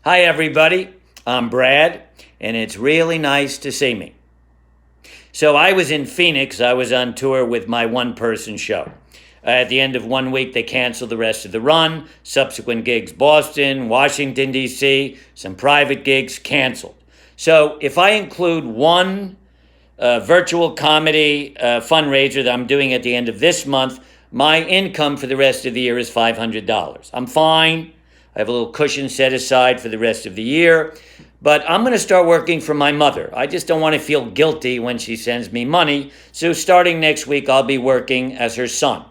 Hi, everybody. I'm Brad, and it's really nice to see me. So I was in Phoenix. I was on tour with my one-person show. At the end of 1 week, they canceled the rest of the run. Subsequent gigs, Boston, Washington, D.C., some private gigs canceled. So if I include one virtual comedy fundraiser that I'm doing at the end of this month, my income for the rest of the year is $500. I'm fine. I have a little cushion set aside for the rest of the year. But I'm going to start working for my mother. I just don't want to feel guilty when she sends me money. So starting next week, I'll be working as her son.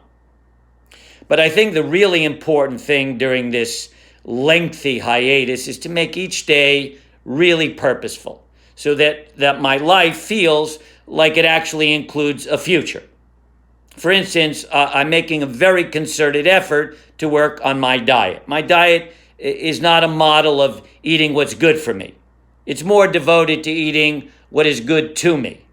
But I think the really important thing during this lengthy hiatus is to make each day really purposeful so that my life feels like it actually includes a future. For instance, I'm making a very concerted effort to work on my diet. My diet is not a model of eating what's good for me. It's more devoted to eating what is good to me.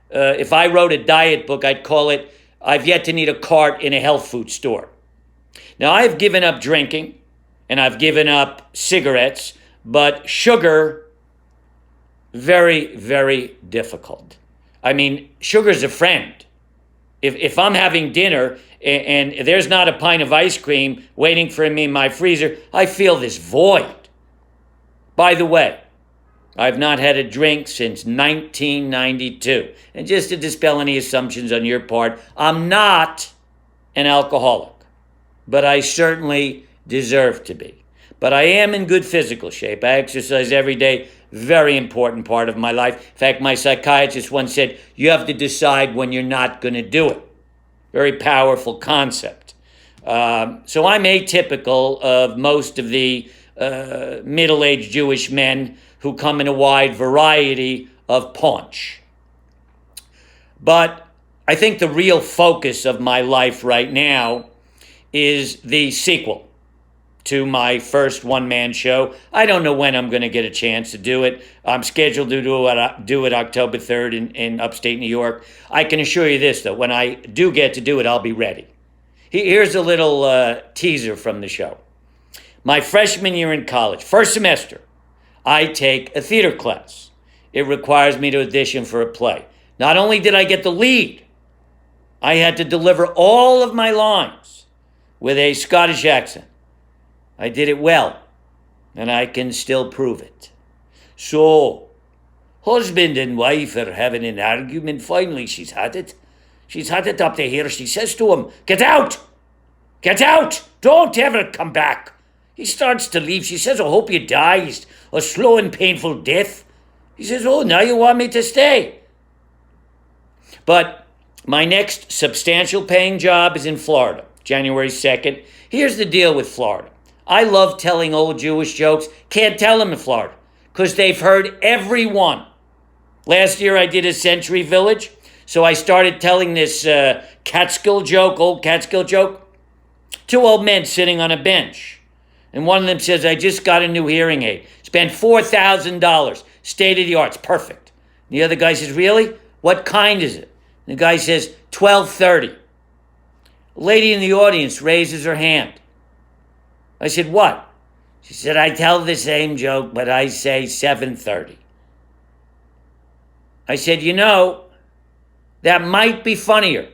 If I wrote a diet book, I'd call it, I've yet to need a cart in a health food store. Now, I've given up drinking, and I've given up cigarettes, but sugar, very, very difficult. I mean, sugar's a friend. If I'm having dinner and there's not a pint of ice cream waiting for me in my freezer, I feel this void. By the way, I've not had a drink since 1992. And just to dispel any assumptions on your part, I'm not an alcoholic, but I certainly deserve to be. But I am in good physical shape. I exercise every day, very important part of my life. In fact, my psychiatrist once said, you have to decide when you're not going to do it. Very powerful concept. So I'm atypical of most of the middle-aged Jewish men who come in a wide variety of paunch. But I think the real focus of my life right now is the sequel to my first one-man show. I don't know when I'm going to get a chance to do it. I'm scheduled to do it October 3rd in upstate New York. I can assure you this, though. When I do get to do it, I'll be ready. Here's a little teaser from the show. My freshman year in college, first semester, I take a theater class. It requires me to audition for a play. Not only did I get the lead, I had to deliver all of my lines with a Scottish accent. I did it well, and I can still prove it. So, husband and wife are having an argument. Finally, she's had it. She's had it up to here. She says to him, "Get out! Get out! Don't ever come back!" He starts to leave. She says, "I hope you die. A slow and painful death." He says, "Oh, now you want me to stay." But my next substantial paying job is in Florida, January 2nd. Here's the deal with Florida. I love telling old Jewish jokes. Can't tell them in Florida because they've heard every one. Last year I did a Century Village, so I started telling this Catskill joke, old Catskill joke. Two old men sitting on a bench, and one of them says, "I just got a new hearing aid. Spent $4,000. State of the art. It's perfect." And the other guy says, "Really? What kind is it?" And the guy says, "1230. A lady in the audience raises her hand. I said, "What?" She said, "I tell the same joke, but I say 7:30. I said, "You know, that might be funnier.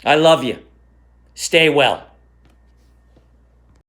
I love you. Stay well."